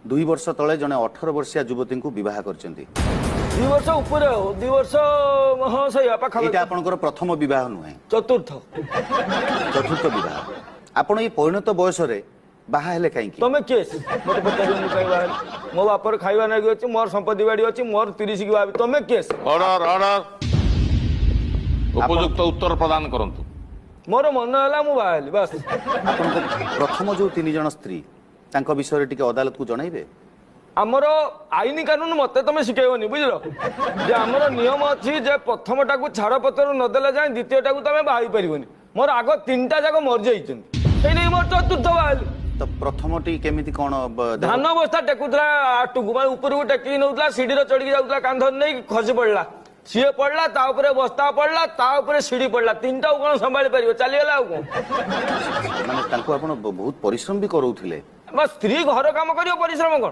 2 वर्ष तले जने 18 वर्षीय युवती को विवाह करचंती 2 वर्ष ऊपर 2 वर्ष हाँ सही पाखा एटा आपनकर प्रथम विवाह नुहे चतुर्थ विवाह आपण ये परिणत बयस रे बाहा हेले काई की तमे केस मते पचारि मु कहि बाहर मो बापर खाइबा नै अछि मोर संपत्ति बाड़ी अछि मोर 30 की बाबी तमे केस ऑर्डर ऑर्डर उपयुक्त उत्तर प्रदान करंतु मोर मन होला मु बाहली बस आपण प्रथम जो 3 जन स्त्री तांको विषय रे टिके अदालत को जणाइबे आमर आईन कानून मत तुम शिखेबनी बुझल जे आमर नियम अच्छी जे प्रथमटा को छाड़पत्र नदेला जाए द्वितीयटा को तुम बाहरी पारबनी मोर आग 3टा जाक मर जाइए मोर चतुर्थ बाहली तो प्रथम टी केमिति कोन धान बस्ता टेकुला आटुकू मैं ऊपर को टेक नौला सीढ़ी चढ़ी जाऊला कांधर नहीं खसी पड़ा सी पड़ा ताऊपर बस्ता पड़ा ताऊपर सीढ़ी पड़ा 3टा कौन संभाली पार चलीगला माने तांको आपण बहुत परिश्रम भी करौथिले स्त्री घर काम करियो परिश्रम कौन